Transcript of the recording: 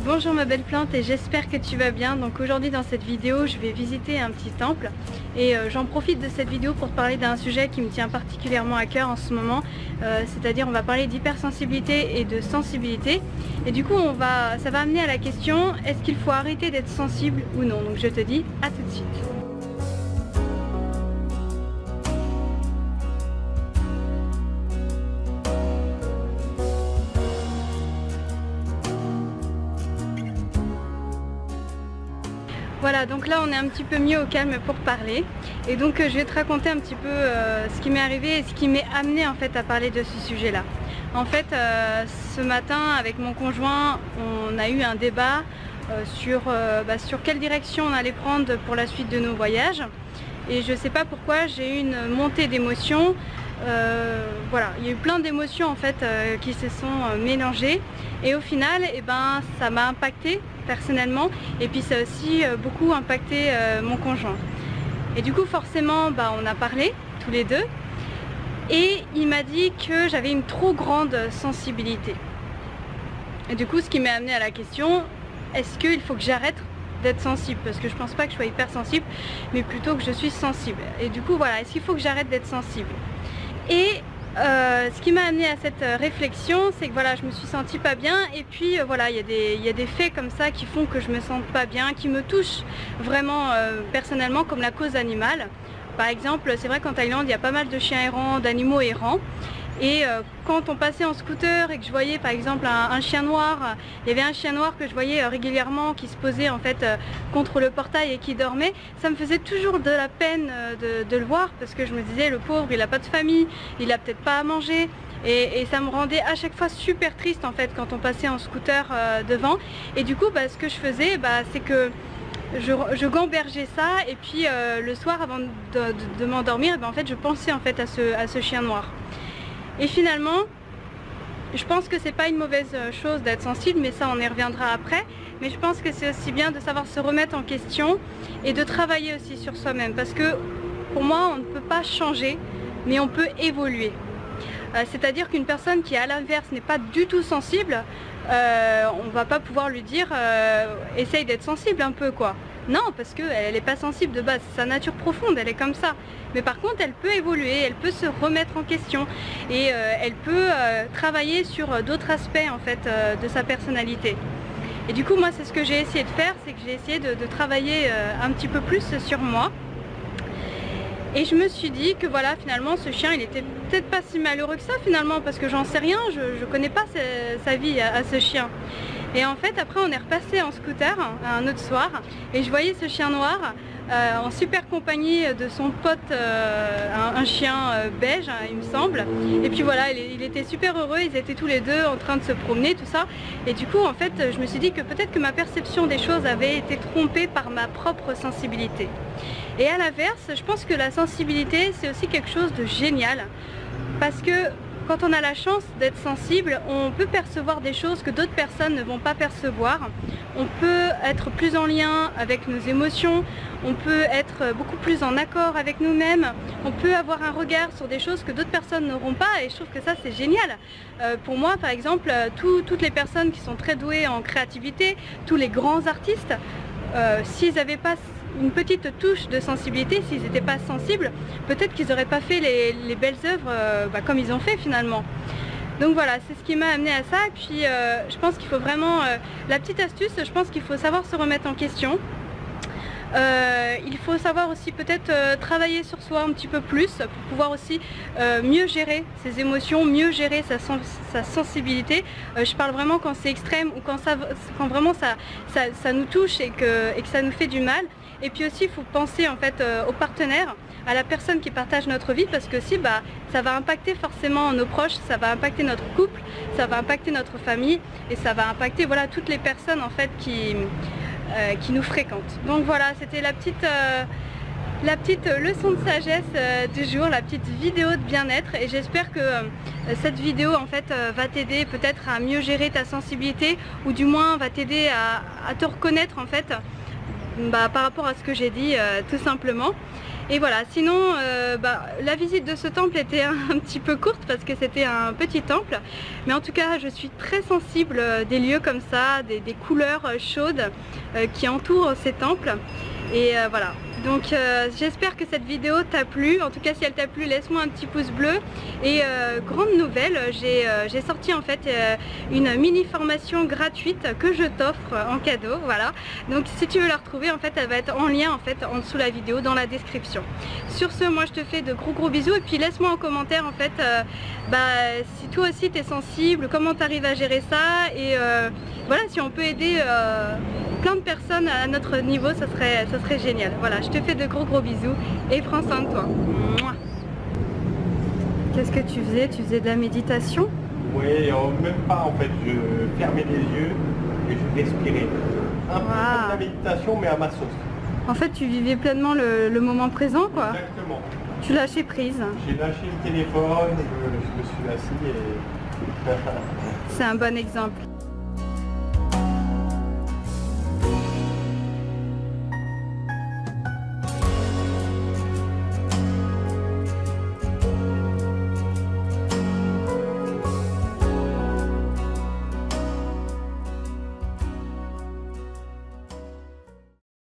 Bonjour ma belle plante et j'espère que tu vas bien. Donc aujourd'hui dans cette vidéo je vais visiter un petit temple et j'en profite de cette vidéo pour te parler d'un sujet qui me tient particulièrement à cœur en ce moment, c'est-à-dire on va parler d'hypersensibilité et de sensibilité, et du coup ça va amener à la question, est-ce qu'il faut arrêter d'être sensible ou non? Donc je te dis à tout de suite. Voilà, donc là on est un petit peu mieux au calme pour parler, et donc je vais te raconter un petit peu ce qui m'est arrivé et ce qui m'est amené en fait à parler de ce sujet là. En fait ce matin avec mon conjoint on a eu un débat sur quelle direction on allait prendre pour la suite de nos voyages, et je sais pas pourquoi j'ai eu une montée d'émotions. Voilà, il y a eu plein d'émotions en fait qui se sont mélangées, et au final ça m'a impacté personnellement, et puis ça a aussi beaucoup impacté mon conjoint. Et du coup forcément on a parlé tous les deux, et il m'a dit que j'avais une trop grande sensibilité. Et du coup ce qui m'a amené à la question, est-ce qu'il faut que j'arrête d'être sensible? Parce que je pense pas que je sois hypersensible, mais plutôt que je suis sensible. Et du coup voilà, est-ce qu'il faut que j'arrête d'être sensible? Et ce qui m'a amené à cette réflexion, c'est que voilà, je me suis sentie pas bien, et puis voilà, il y a des faits comme ça qui font que je me sente pas bien, qui me touchent vraiment personnellement, comme la cause animale. Par exemple, c'est vrai qu'en Thaïlande il y a pas mal de chiens errants, d'animaux errants, et quand on passait en scooter et que je voyais par exemple un chien noir, il y avait un chien noir que je voyais régulièrement qui se posait en fait contre le portail et qui dormait, ça me faisait toujours de la peine de le voir, parce que je me disais, le pauvre il a pas de famille, il a peut-être pas à manger, et ça me rendait à chaque fois super triste en fait quand on passait en scooter devant. Et du coup ce que je faisais c'est que je gambergeais ça, et puis le soir avant de m'endormir, en fait je pensais en fait à ce chien noir. Et finalement, je pense que c'est pas une mauvaise chose d'être sensible, mais ça on y reviendra après. Mais je pense que c'est aussi bien de savoir se remettre en question et de travailler aussi sur soi-même, parce que pour moi on ne peut pas changer, mais on peut évoluer. C'est-à-dire qu'une personne qui à l'inverse n'est pas du tout sensible, on va pas pouvoir lui dire essaye d'être sensible un peu quoi. Non, parce qu'elle n'est pas sensible de base, c'est sa nature profonde, elle est comme ça. Mais par contre elle peut évoluer, elle peut se remettre en question, et elle peut travailler sur d'autres aspects en fait de sa personnalité. Et du coup moi c'est ce que j'ai essayé de faire, c'est que j'ai essayé de travailler un petit peu plus sur moi. Et je me suis dit que voilà, finalement ce chien il était peut-être pas si malheureux que ça finalement, parce que j'en sais rien, je connais pas sa vie à ce chien. Et en fait après on est repassé en scooter un autre soir, et je voyais ce chien noir en super compagnie de son pote, un chien beige il me semble. Et puis voilà, il était super heureux, ils étaient tous les deux en train de se promener, tout ça. Et du coup en fait je me suis dit que peut-être que ma perception des choses avait été trompée par ma propre sensibilité. Et à l'inverse, je pense que la sensibilité c'est aussi quelque chose de génial, parce que quand on a la chance d'être sensible, on peut percevoir des choses que d'autres personnes ne vont pas percevoir. On peut être plus en lien avec nos émotions, on peut être beaucoup plus en accord avec nous-mêmes, on peut avoir un regard sur des choses que d'autres personnes n'auront pas, et je trouve que ça c'est génial. Pour moi par exemple, toutes les personnes qui sont très douées en créativité, tous les grands artistes, s'ils n'avaient pas une petite touche de sensibilité, s'ils n'étaient pas sensibles, peut-être qu'ils n'auraient pas fait les belles œuvres comme ils ont fait finalement. Donc voilà, c'est ce qui m'a amené à ça. Et puis je pense qu'il faut vraiment, la petite astuce, je pense qu'il faut savoir se remettre en question. Il faut savoir aussi peut-être travailler sur soi un petit peu plus pour pouvoir aussi mieux gérer ses émotions, mieux gérer sa sensibilité. Je parle vraiment quand c'est extrême, ou quand vraiment ça nous touche et que ça nous fait du mal. Et puis aussi il faut penser en fait au partenaire, à la personne qui partage notre vie, parce que aussi ça va impacter forcément nos proches, ça va impacter notre couple, ça va impacter notre famille, et ça va impacter voilà toutes les personnes en fait qui nous fréquentent. Donc voilà, c'était la petite leçon de sagesse du jour, la petite vidéo de bien-être, et j'espère que cette vidéo en fait va t'aider peut-être à mieux gérer ta sensibilité, ou du moins va t'aider à te reconnaître en fait par rapport à ce que j'ai dit tout simplement. Et voilà, sinon la visite de ce temple était un petit peu courte parce que c'était un petit temple, mais en tout cas je suis très sensible des lieux comme ça, des couleurs chaudes qui entourent ces temples. Et voilà, donc j'espère que cette vidéo t'a plu. En tout cas si elle t'a plu, laisse-moi un petit pouce bleu. Et grande nouvelle, j'ai sorti en fait une mini formation gratuite que je t'offre en cadeau, voilà. Donc si tu veux la retrouver, en fait elle va être en lien en fait en dessous de la vidéo, dans la description. Sur ce, moi je te fais de gros bisous et puis laisse-moi en commentaire en fait si toi aussi tu es sensible, comment tu arrives à gérer ça, et voilà, si on peut aider plein de personnes à notre niveau, ça serait génial. Voilà, je te fais de gros bisous et prends soin de toi. Qu'est-ce que tu faisais? Tu faisais de la méditation? Oui, même pas en fait, je fermais les yeux et je respirais. Un peu comme de la méditation mais à ma sauce. En fait tu vivais pleinement le moment présent quoi. Exactement. Tu lâchais prise. J'ai lâché le téléphone, je me suis assis et... C'est un bon exemple.